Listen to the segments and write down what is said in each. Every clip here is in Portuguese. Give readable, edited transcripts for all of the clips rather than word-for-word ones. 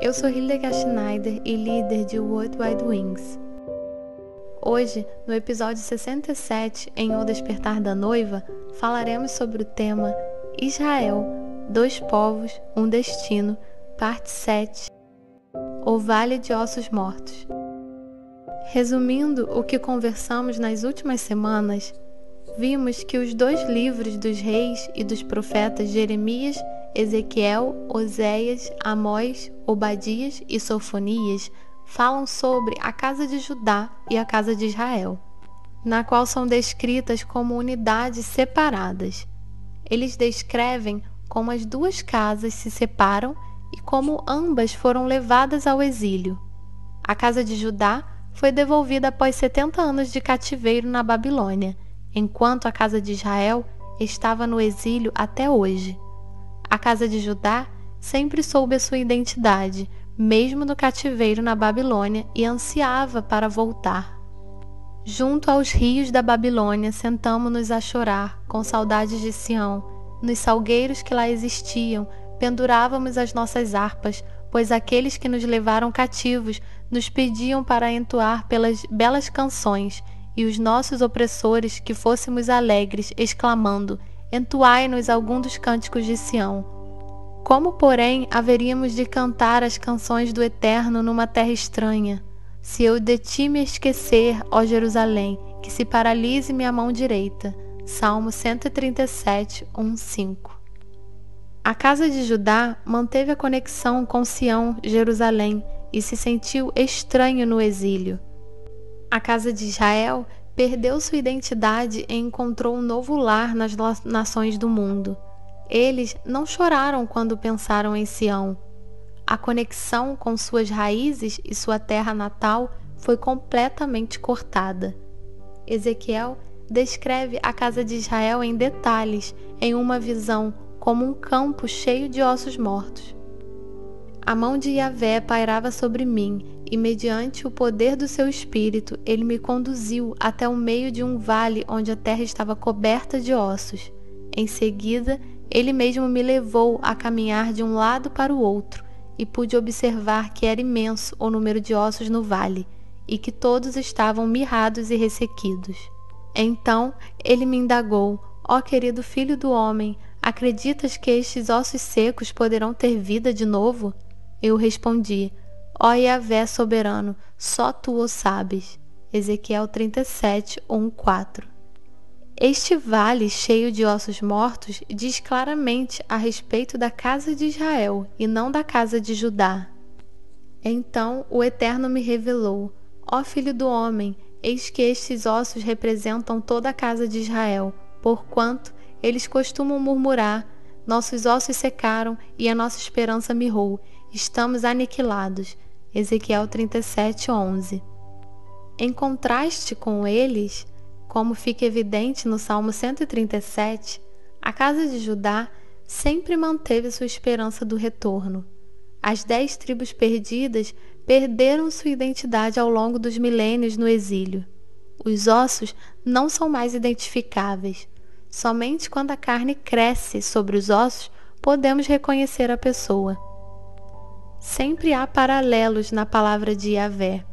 Eu sou Hildegard Schneider e líder de World Wide Wings. Hoje, no episódio 67, em O Despertar da Noiva, falaremos sobre o tema Israel, dois povos, um destino, parte 7, O Vale de Ossos Mortos. Resumindo o que conversamos nas últimas semanas, vimos que os dois livros dos reis e dos profetas Jeremias, Ezequiel, Oséias, Amós, Obadias e Sofonias falam sobre a casa de Judá e a casa de Israel, na qual são descritas como unidades separadas. Eles descrevem como as duas casas se separam e como ambas foram levadas ao exílio. A casa de Judá foi devolvida após 70 anos de cativeiro na Babilônia, enquanto a casa de Israel estava no exílio até hoje. A casa de Judá sempre soube a sua identidade, mesmo no cativeiro na Babilônia, e ansiava para voltar. Junto aos rios da Babilônia, sentamo-nos a chorar, com saudades de Sião. Nos salgueiros que lá existiam, pendurávamos as nossas harpas, pois aqueles que nos levaram cativos nos pediam para entoar pelas belas canções, e os nossos opressores que fôssemos alegres, exclamando: entoai-nos algum dos cânticos de Sião. Como, porém, haveríamos de cantar as canções do Eterno numa terra estranha? Se eu de ti me esquecer, ó Jerusalém, que se paralise minha mão direita. Salmo 137, 1, 5. A casa de Judá manteve a conexão com Sião, Jerusalém, e se sentiu estranho no exílio. A casa de Israel perdeu sua identidade e encontrou um novo lar nas nações do mundo. Eles não choraram quando pensaram em Sião. A conexão com suas raízes e sua terra natal foi completamente cortada. Ezequiel descreve a casa de Israel em detalhes, em uma visão, como um campo cheio de ossos mortos. A mão de Yahvé pairava sobre mim, e mediante o poder do seu espírito, ele me conduziu até o meio de um vale onde a terra estava coberta de ossos. Em seguida, ele mesmo me levou a caminhar de um lado para o outro, e pude observar que era imenso o número de ossos no vale, e que todos estavam mirrados e ressequidos. Então ele me indagou: ó querido filho do homem, acreditas que estes ossos secos poderão ter vida de novo? Eu respondi: ó Yahvé soberano, só tu o sabes. Ezequiel 37, 1, 4. Este vale cheio de ossos mortos diz claramente a respeito da casa de Israel e não da casa de Judá. Então o Eterno me revelou: ó filho do homem, eis que estes ossos representam toda a casa de Israel, porquanto eles costumam murmurar: nossos ossos secaram e a nossa esperança mirrou, estamos aniquilados. Ezequiel 37, 11. Em contraste com eles, como fica evidente no Salmo 137, a casa de Judá sempre manteve sua esperança do retorno. As 10 tribos perdidas perderam sua identidade ao longo dos milênios no exílio. Os ossos não são mais identificáveis. Somente quando a carne cresce sobre os ossos podemos reconhecer a pessoa. Sempre há paralelos na palavra de Yahvé.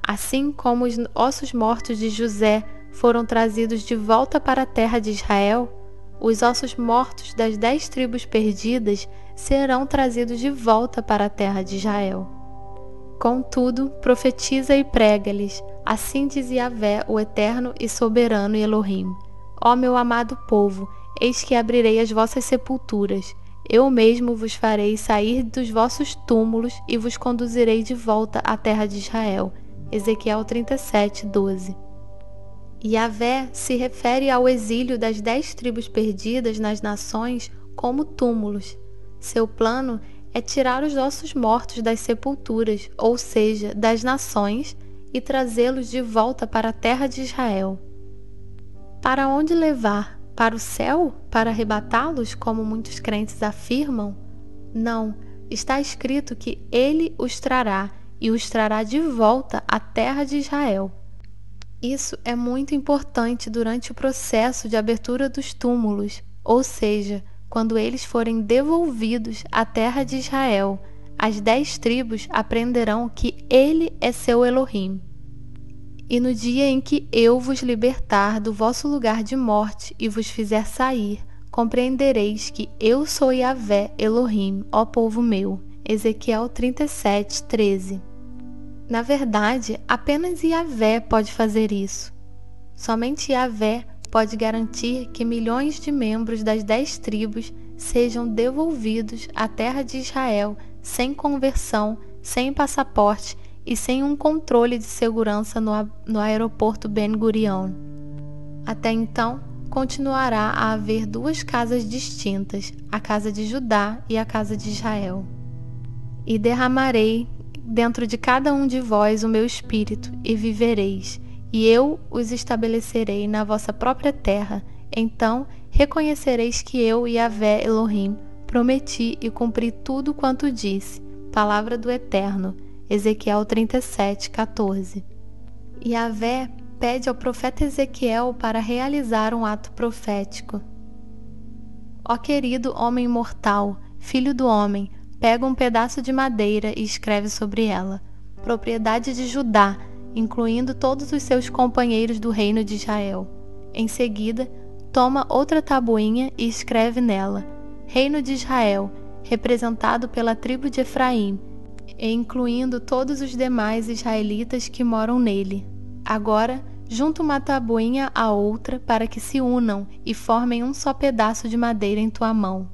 Assim como os ossos mortos de José foram trazidos de volta para a terra de Israel, os ossos mortos das 10 tribos perdidas serão trazidos de volta para a terra de Israel. Contudo, profetiza e prega-lhes: assim diz Yahvé, o eterno e soberano Elohim: ó meu amado povo, eis que abrirei as vossas sepulturas. Eu mesmo vos farei sair dos vossos túmulos e vos conduzirei de volta à terra de Israel. Ezequiel 37, 12. Yahvé se refere ao exílio das 10 tribos perdidas nas nações como túmulos. Seu plano é tirar os ossos mortos das sepulturas, ou seja, das nações, e trazê-los de volta para a terra de Israel. Para onde levar? Para o céu? Para arrebatá-los, como muitos crentes afirmam? Não, está escrito que ele os trará, e os trará de volta à terra de Israel. Isso é muito importante durante o processo de abertura dos túmulos, ou seja, quando eles forem devolvidos à terra de Israel, as 10 tribos aprenderão que Ele é seu Elohim. E no dia em que eu vos libertar do vosso lugar de morte e vos fizer sair, compreendereis que eu sou Yahvé Elohim, ó povo meu. Ezequiel 37, 13. Na verdade, apenas Yahvé pode fazer isso. Somente Yahvé pode garantir que milhões de membros das 10 tribos sejam devolvidos à terra de Israel sem conversão, sem passaporte e sem um controle de segurança no aeroporto Ben Gurion. Até então, continuará a haver 2 casas distintas, a casa de Judá e a casa de Israel. E derramarei dentro de cada um de vós o meu espírito, e vivereis, e eu os estabelecerei na vossa própria terra. Então reconhecereis que eu, Yahvé Elohim, prometi e cumpri tudo quanto disse. Palavra do Eterno. Ezequiel 37, 14. Yahvé pede ao profeta Ezequiel para realizar um ato profético. Ó querido homem mortal, filho do homem, pega um pedaço de madeira e escreve sobre ela: propriedade de Judá, incluindo todos os seus companheiros do reino de Israel. Em seguida, toma outra tabuinha e escreve nela: reino de Israel, representado pela tribo de Efraim, e incluindo todos os demais israelitas que moram nele. Agora, junta uma tabuinha à outra para que se unam e formem um só pedaço de madeira em tua mão.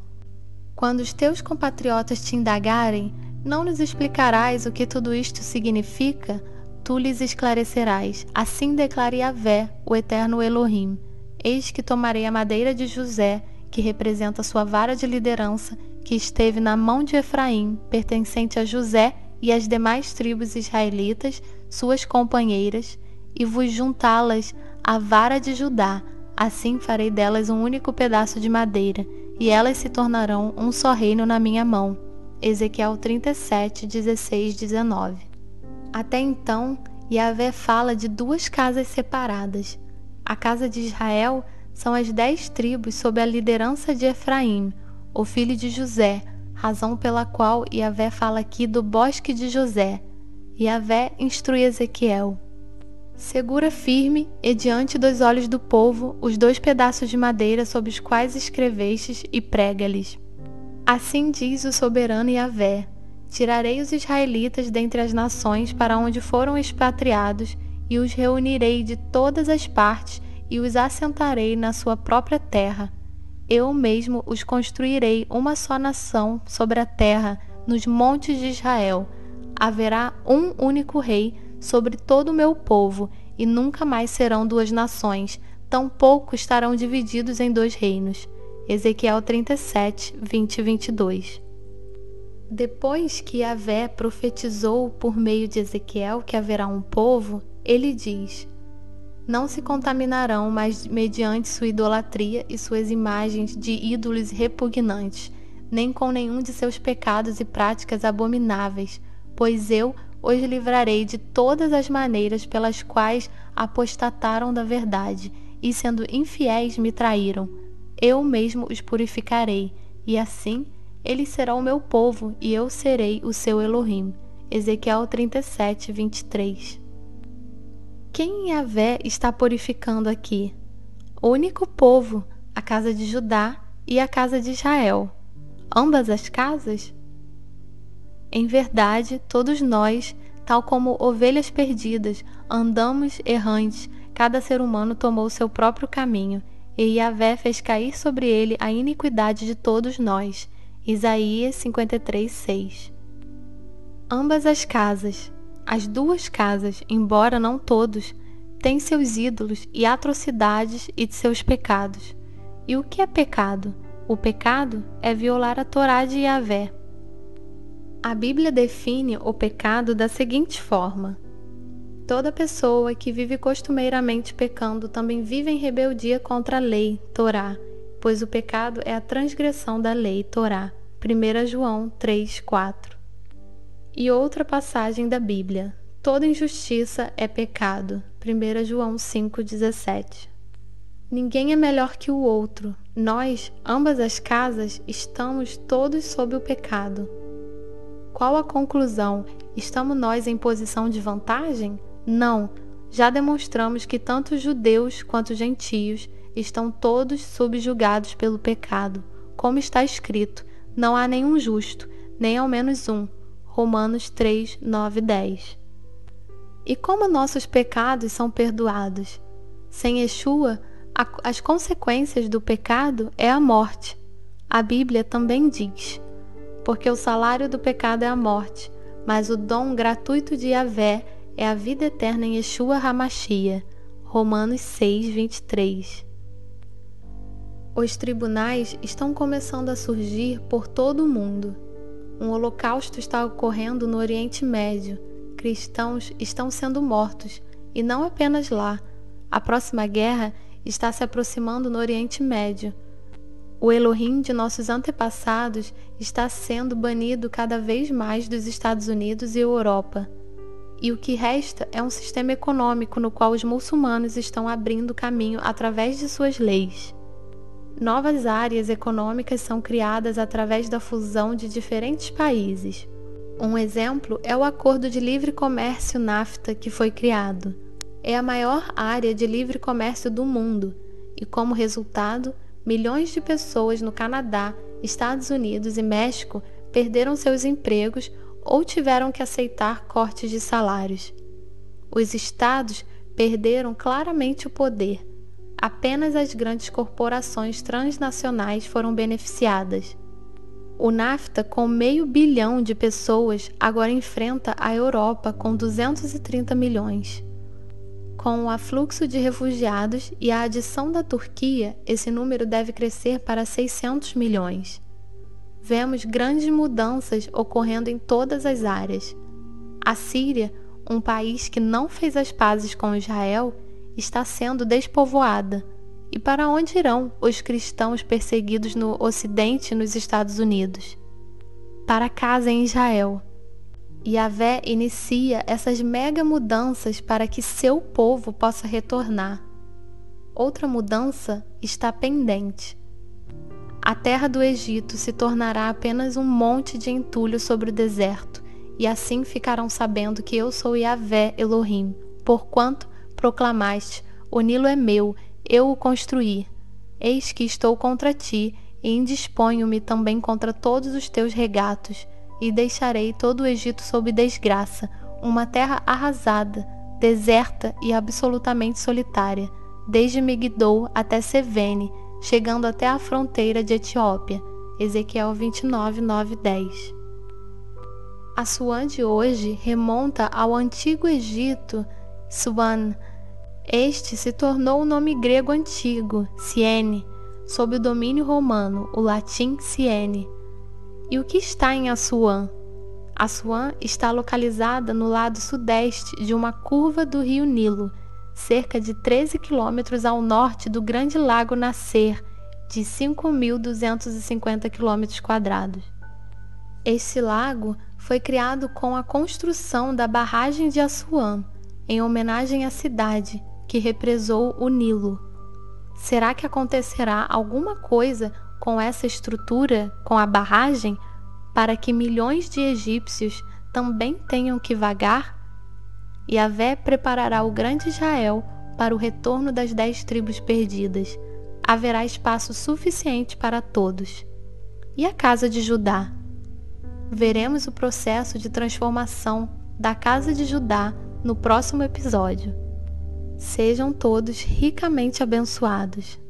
Quando os teus compatriotas te indagarem, não lhes explicarás o que tudo isto significa? Tu lhes esclarecerás. Assim declara Yahvé, o eterno Elohim: eis que tomarei a madeira de José, que representa sua vara de liderança, que esteve na mão de Efraim, pertencente a José e às demais tribos israelitas, suas companheiras, e vos juntá-las à vara de Judá. Assim farei delas um único pedaço de madeira, e elas se tornarão um só reino na minha mão. Ezequiel 37, 16, 19. Até então, Yahvé fala de 2 casas separadas. A casa de Israel são as 10 tribos sob a liderança de Efraim, o filho de José, razão pela qual Yahvé fala aqui do bosque de José. Yahvé instrui Ezequiel: segura firme e diante dos olhos do povo os 2 pedaços de madeira sobre os quais escrevestes e prega-lhes. Assim diz o soberano Yahvé: tirarei os israelitas dentre as nações para onde foram expatriados e os reunirei de todas as partes e os assentarei na sua própria terra. Eu mesmo os construirei uma só nação sobre a terra, nos montes de Israel. Haverá um único rei sobre todo o meu povo, e nunca mais serão 2 nações, tampouco estarão divididos em 2 reinos. Ezequiel 37, 20 e 22. Depois que Yahvé profetizou por meio de Ezequiel que haverá um povo, ele diz: não se contaminarão mais mediante sua idolatria e suas imagens de ídolos repugnantes, nem com nenhum de seus pecados e práticas abomináveis, pois eu os livrarei de todas as maneiras pelas quais apostataram da verdade, e sendo infiéis me traíram. Eu mesmo os purificarei, e assim eles serão o meu povo, e eu serei o seu Elohim. Ezequiel 37, 23. Quem Yahvé está purificando aqui? O único povo, a casa de Judá e a casa de Israel. Ambas as casas? Em verdade, todos nós, tal como ovelhas perdidas, andamos errantes, cada ser humano tomou seu próprio caminho, e Yahvé fez cair sobre ele a iniquidade de todos nós. Isaías 53, 6. Ambas as casas, as 2 casas, embora não todos, têm seus ídolos e atrocidades e de seus pecados. E o que é pecado? O pecado é violar a Torá de Yahvé. A Bíblia define o pecado da seguinte forma: toda pessoa que vive costumeiramente pecando também vive em rebeldia contra a lei, Torá, pois o pecado é a transgressão da lei, Torá. 1 João 3, 4. E outra passagem da Bíblia: toda injustiça é pecado. 1 João 5, 17. Ninguém é melhor que o outro. Nós, ambas as casas, estamos todos sob o pecado. qual a conclusão? Estamos nós em posição de vantagem? Não. Já demonstramos que tanto judeus quanto gentios estão todos subjugados pelo pecado. Como está escrito, não há nenhum justo, nem ao menos um. Romanos 3, 9 e 10. E como nossos pecados são perdoados? Sem Yeshua, as consequências do pecado é a morte. A Bíblia também diz: porque o salário do pecado é a morte, mas o dom gratuito de Yahvé é a vida eterna em Yeshua HaMashiach. Romanos 6, 23. Os tribunais estão começando a surgir por todo o mundo. Um holocausto está ocorrendo no Oriente Médio. Cristãos estão sendo mortos, e não apenas lá. A próxima guerra está se aproximando no Oriente Médio. O Elohim de nossos antepassados está sendo banido cada vez mais dos Estados Unidos e Europa. E o que resta é um sistema econômico no qual os muçulmanos estão abrindo caminho através de suas leis. Novas áreas econômicas são criadas através da fusão de diferentes países. Um exemplo é o Acordo de Livre Comércio NAFTA que foi criado. É a maior área de livre comércio do mundo e, como resultado, milhões de pessoas no Canadá, Estados Unidos e México perderam seus empregos ou tiveram que aceitar cortes de salários. Os estados perderam claramente o poder. Apenas as grandes corporações transnacionais foram beneficiadas. O NAFTA, com 500 milhão de pessoas, agora enfrenta a Europa com 230 milhões. Com o afluxo de refugiados e a adição da Turquia, esse número deve crescer para 600 milhões. Vemos grandes mudanças ocorrendo em todas as áreas. A Síria, um país que não fez as pazes com Israel, está sendo despovoada. E para onde irão os cristãos perseguidos no Ocidente e nos Estados Unidos? Para casa em Israel. Yahvé inicia essas mega mudanças para que seu povo possa retornar. Outra mudança está pendente. A terra do Egito se tornará apenas um monte de entulho sobre o deserto, e assim ficarão sabendo que eu sou Yahvé Elohim, porquanto proclamaste: o Nilo é meu, eu o construí. Eis que estou contra ti, e indisponho-me também contra todos os teus regatos, e deixarei todo o Egito sob desgraça, uma terra arrasada, deserta e absolutamente solitária, desde Migdol até Sevene, chegando até a fronteira de Etiópia. Ezequiel 29, 9 e 10. Assuã de hoje remonta ao antigo Egito, Suan. Este se tornou o nome grego antigo, Siene, sob o domínio romano, o latim Siene. E o que está em Assuã? Assuã está localizada no lado sudeste de uma curva do rio Nilo, cerca de 13 quilômetros ao norte do grande lago Nasser, de 5.250 km². Esse lago foi criado com a construção da barragem de Assuã, em homenagem à cidade que represou o Nilo. Será que acontecerá alguma coisa com essa estrutura, com a barragem, para que milhões de egípcios também tenham que vagar? Yahvé preparará o grande Israel para o retorno das 10 tribos perdidas. Haverá espaço suficiente para todos. E a casa de Judá? Veremos o processo de transformação da casa de Judá no próximo episódio. Sejam todos ricamente abençoados.